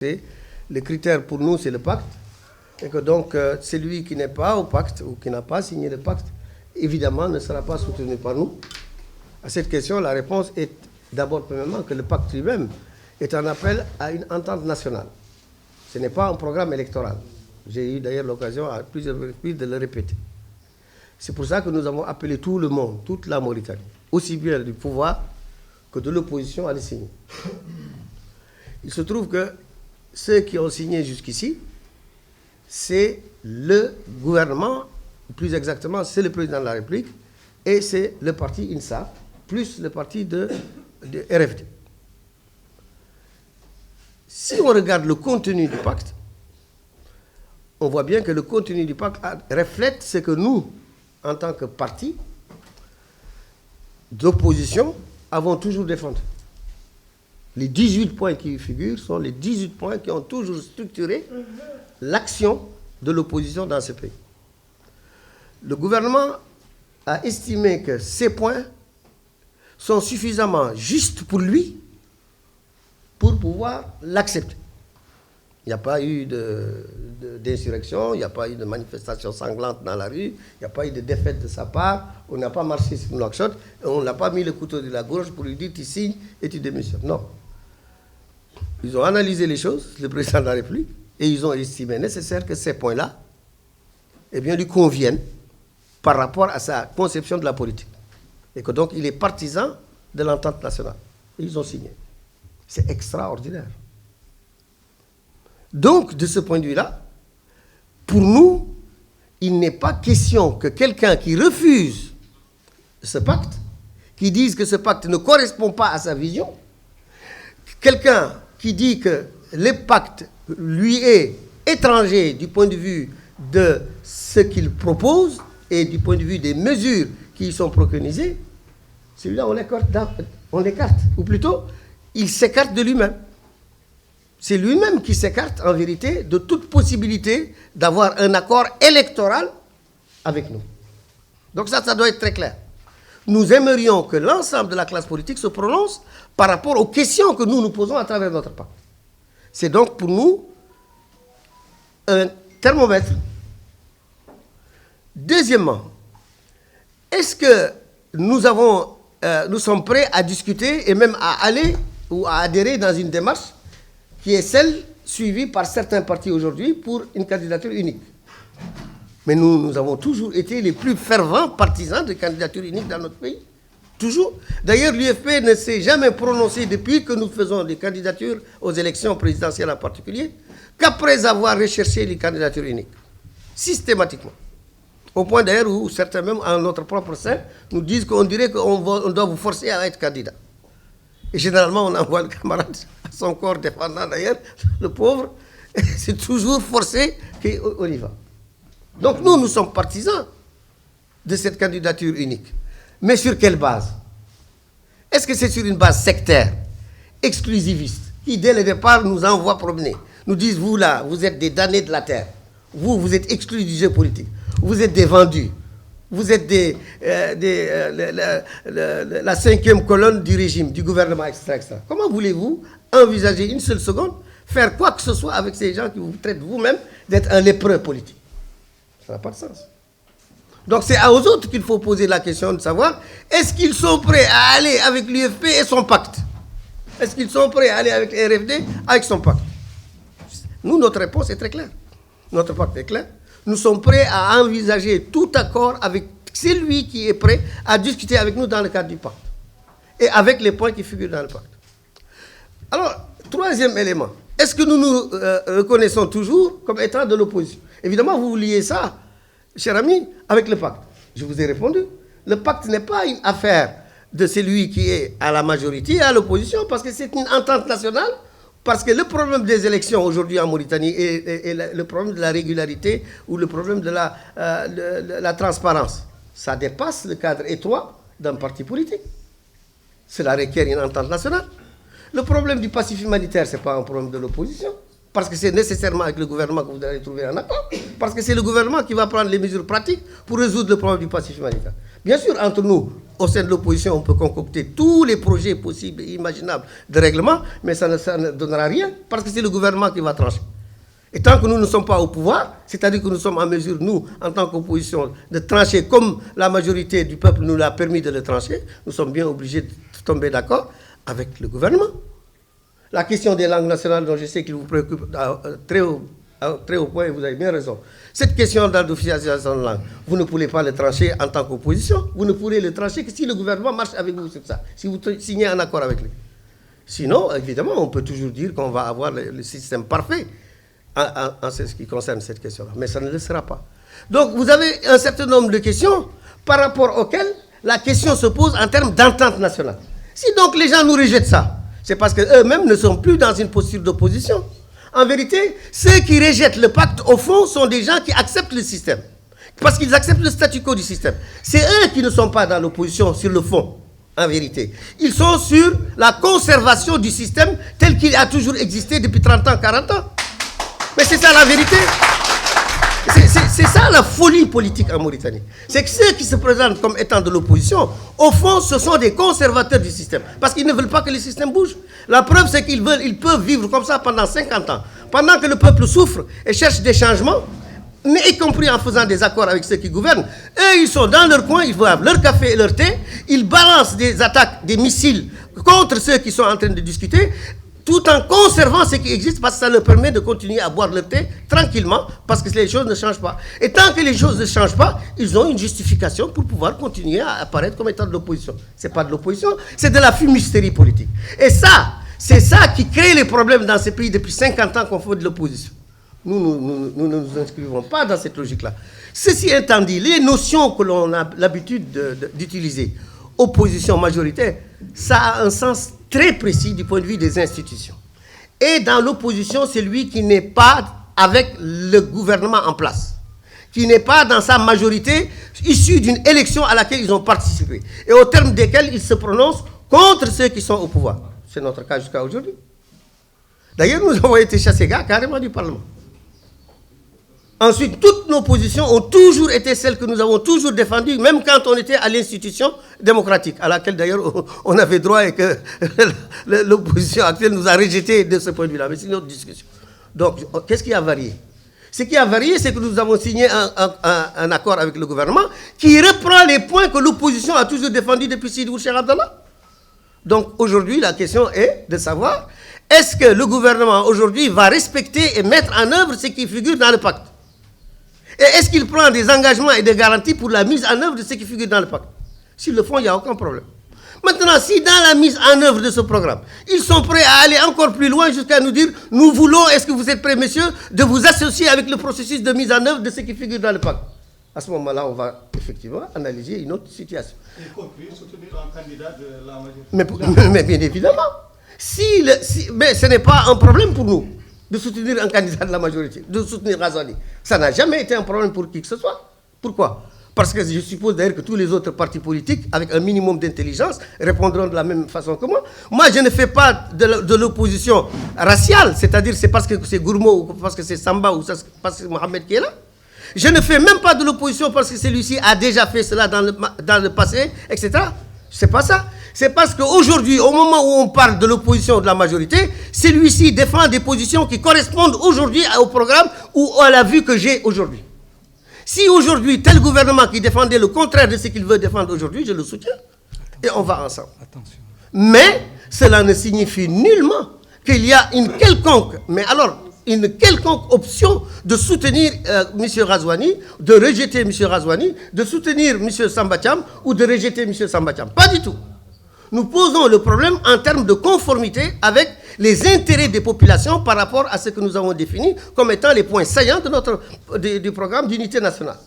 Le critère pour nous, c'est le pacte. Et que donc, celui qui n'est pas au pacte ou qui n'a pas signé le pacte, évidemment, ne sera pas soutenu par nous. À cette question, la réponse est d'abord, premièrement, que le pacte lui-même est un appel à une entente nationale. Ce n'est pas un programme électoral. J'ai eu d'ailleurs l'occasion à plusieurs reprises de le répéter. C'est pour ça que nous avons appelé tout le monde, toute la Mauritanie, aussi bien du pouvoir que de l'opposition à le signer. Il se trouve que ceux qui ont signé jusqu'ici, c'est le gouvernement, plus exactement, c'est le président de la République, et c'est le parti INSA, plus le parti de RFD. Si on regarde le contenu du pacte, on voit bien que le contenu du pacte reflète ce que nous, en tant que parti d'opposition, avons toujours défendu. Les 18 points qui y figurent sont les 18 points qui ont toujours structuré l'action de l'opposition dans ce pays. Le gouvernement a estimé que ces points sont suffisamment justes pour lui pour pouvoir l'accepter. Il n'y a pas eu d'insurrection, il n'y a pas eu de manifestation sanglante dans la rue, il n'y a pas eu de défaite de sa part, on n'a pas marché sur Nouakchott, et on n'a pas mis le couteau de la gorge pour lui dire tu signes et tu démissionnes. Non. Ils ont analysé les choses, le président de la République, et ils ont estimé nécessaire que ces points-là lui conviennent par rapport à sa conception de la politique. Et que donc il est partisan de l'entente nationale. Et ils ont signé. C'est extraordinaire. Donc, de ce point de vue-là, pour nous, il n'est pas question que quelqu'un qui refuse ce pacte, qui dise que ce pacte ne correspond pas à sa vision, quelqu'un qui dit que le pacte lui est étranger du point de vue de ce qu'il propose et du point de vue des mesures qui y sont préconisées, celui-là, on l'écarte. Ou plutôt, il s'écarte de lui-même. C'est lui-même qui s'écarte, en vérité, de toute possibilité d'avoir un accord électoral avec nous. Donc ça doit être très clair. Nous aimerions que l'ensemble de la classe politique se prononce par rapport aux questions que nous nous posons à travers notre pacte. C'est donc pour nous un thermomètre. Deuxièmement, est-ce que nous sommes prêts à discuter et même à aller ou à adhérer dans une démarche qui est celle suivie par certains partis aujourd'hui pour une candidature unique? Mais nous avons toujours été les plus fervents partisans de candidature unique dans notre pays. Toujours. D'ailleurs, l'UFP ne s'est jamais prononcé depuis que nous faisons des candidatures aux élections présidentielles en particulier, qu'après avoir recherché les candidatures uniques. Systématiquement. Au point d'ailleurs où certains même, en notre propre sein, nous disent qu'on dirait qu'on doit vous forcer à être candidat. Et généralement, on envoie le camarade à son corps défendant d'ailleurs, le pauvre, c'est toujours forcé qu'on y va. Donc nous sommes partisans de cette candidature unique. Mais sur quelle base? Est-ce que c'est sur une base sectaire, exclusiviste, qui dès le départ nous envoie promener, nous disent, vous là, vous êtes des damnés de la terre, vous êtes exclus du jeu politique, vous êtes des vendus, vous êtes la cinquième colonne du régime, du gouvernement, etc., etc. Comment voulez-vous envisager une seule seconde faire quoi que ce soit avec ces gens qui vous traitent vous-même d'être un lépreux politique? Ça n'a pas de sens. Donc c'est aux autres qu'il faut poser la question de savoir, est-ce qu'ils sont prêts à aller avec l'UFP et son pacte? Est-ce qu'ils sont prêts à aller avec RFD avec son pacte? Nous, notre réponse est très claire. Notre pacte est clair. Nous sommes prêts à envisager tout accord avec celui qui est prêt à discuter avec nous dans le cadre du pacte. Et avec les points qui figurent dans le pacte. Alors, troisième élément. Est-ce que nous nous reconnaissons toujours comme étant de l'opposition? Évidemment, vous liez ça, cher ami, avec le pacte. Je vous ai répondu. Le pacte n'est pas une affaire de celui qui est à la majorité et à l'opposition, parce que c'est une entente nationale, parce que le problème des élections aujourd'hui en Mauritanie et le problème de la régularité ou le problème de la transparence, ça dépasse le cadre étroit d'un parti politique. Cela requiert une entente nationale. Le problème du passif humanitaire, ce n'est pas un problème de l'opposition, parce que c'est nécessairement avec le gouvernement que vous allez trouver un accord, parce que c'est le gouvernement qui va prendre les mesures pratiques pour résoudre le problème du passif humanitaire. Bien sûr, entre nous, au sein de l'opposition, on peut concocter tous les projets possibles et imaginables de règlement, mais ça ne donnera rien, parce que c'est le gouvernement qui va trancher. Et tant que nous ne sommes pas au pouvoir, c'est-à-dire que nous sommes en mesure, nous, en tant qu'opposition, de trancher comme la majorité du peuple nous l'a permis de le trancher, nous sommes bien obligés de tomber d'accord avec le gouvernement. La question des langues nationales, dont je sais qu'il vous préoccupe très haut point, et vous avez bien raison. Cette question d'officialisation de langue, vous ne pourrez pas le trancher en tant qu'opposition. Vous ne pourrez le trancher que si le gouvernement marche avec vous sur ça, si vous signez un accord avec lui. Sinon, évidemment, on peut toujours dire qu'on va avoir le système parfait en ce qui concerne cette question-là. Mais ça ne le sera pas. Donc, vous avez un certain nombre de questions par rapport auxquelles la question se pose en termes d'entente nationale. Si donc les gens nous rejettent ça, c'est parce qu'eux-mêmes ne sont plus dans une posture d'opposition. En vérité, ceux qui rejettent le pacte, au fond, sont des gens qui acceptent le système. Parce qu'ils acceptent le statu quo du système. C'est eux qui ne sont pas dans l'opposition sur le fond, en vérité. Ils sont sur la conservation du système tel qu'il a toujours existé depuis 30 ans, 40 ans. Mais c'est ça la vérité. C'est ça la folie politique en Mauritanie. C'est que ceux qui se présentent comme étant de l'opposition, au fond, ce sont des conservateurs du système. Parce qu'ils ne veulent pas que le système bouge. La preuve, c'est qu'ils peuvent vivre comme ça pendant 50 ans. Pendant que le peuple souffre et cherche des changements, mais y compris en faisant des accords avec ceux qui gouvernent, eux, ils sont dans leur coin, ils boivent leur café et leur thé, ils balancent des attaques, des missiles contre ceux qui sont en train de discuter, tout en conservant ce qui existe, parce que ça leur permet de continuer à boire leur thé tranquillement, parce que les choses ne changent pas. Et tant que les choses ne changent pas, ils ont une justification pour pouvoir continuer à apparaître comme étant de l'opposition. Ce n'est pas de l'opposition, c'est de la fumisterie politique. Et ça, c'est ça qui crée les problèmes dans ces pays depuis 50 ans qu'on fait de l'opposition. Nous ne nous inscrivons pas dans cette logique-là. Ceci étant dit, les notions que l'on a l'habitude d'utiliser, opposition majoritaire, ça a un sens très précis du point de vue des institutions. Et dans l'opposition, c'est lui qui n'est pas avec le gouvernement en place, qui n'est pas dans sa majorité issue d'une élection à laquelle ils ont participé, et au terme desquels ils se prononcent contre ceux qui sont au pouvoir. C'est notre cas jusqu'à aujourd'hui. D'ailleurs, nous avons été chassés carrément du Parlement. Ensuite, toutes nos positions ont toujours été celles que nous avons toujours défendues, même quand on était à l'institution démocratique, à laquelle d'ailleurs on avait droit et que l'opposition actuelle nous a rejetés de ce point de vue-là. Mais c'est une autre discussion. Donc, qu'est-ce qui a varié? Ce qui a varié, c'est que nous avons signé un accord avec le gouvernement qui reprend les points que l'opposition a toujours défendus depuis Sidi Cheikh Abdallah. Donc, aujourd'hui, la question est de savoir, est-ce que le gouvernement, aujourd'hui, va respecter et mettre en œuvre ce qui figure dans le pacte? Et est-ce qu'il prend des engagements et des garanties pour la mise en œuvre de ce qui figure dans le pacte? S'ils le font, il n'y a aucun problème. Maintenant, si dans la mise en œuvre de ce programme, ils sont prêts à aller encore plus loin jusqu'à nous dire, nous voulons, est-ce que vous êtes prêts, messieurs, de vous associer avec le processus de mise en œuvre de ce qui figure dans le pacte? À ce moment-là, on va effectivement analyser une autre situation. Y compris soutenir un candidat de la majorité. Mais bien évidemment, mais ce n'est pas un problème pour nous de soutenir un candidat de la majorité, de soutenir Razali. Ça n'a jamais été un problème pour qui que ce soit. Pourquoi? Parce que je suppose d'ailleurs que tous les autres partis politiques, avec un minimum d'intelligence, répondront de la même façon que moi. Moi, je ne fais pas de l'opposition raciale, c'est-à-dire c'est parce que c'est Gourmaud, ou parce que c'est Samba, ou parce que c'est Mohamed qui est là. Je ne fais même pas de l'opposition parce que celui-ci a déjà fait cela dans le passé, etc. C'est pas ça. C'est parce qu'aujourd'hui, au moment où on parle de l'opposition de la majorité, celui-ci défend des positions qui correspondent aujourd'hui au programme ou à la vue que j'ai aujourd'hui. Si aujourd'hui, tel gouvernement qui défendait le contraire de ce qu'il veut défendre aujourd'hui, je le soutiens. Et on va ensemble. Attention. Mais cela ne signifie nullement qu'il y a une quelconque option de soutenir M. Razouani, de rejeter M. Razouani, de soutenir M. Samba Thiam ou de rejeter M. Samba Thiam. Pas du tout. Nous posons le problème en termes de conformité avec les intérêts des populations par rapport à ce que nous avons défini comme étant les points saillants de du programme d'unité nationale.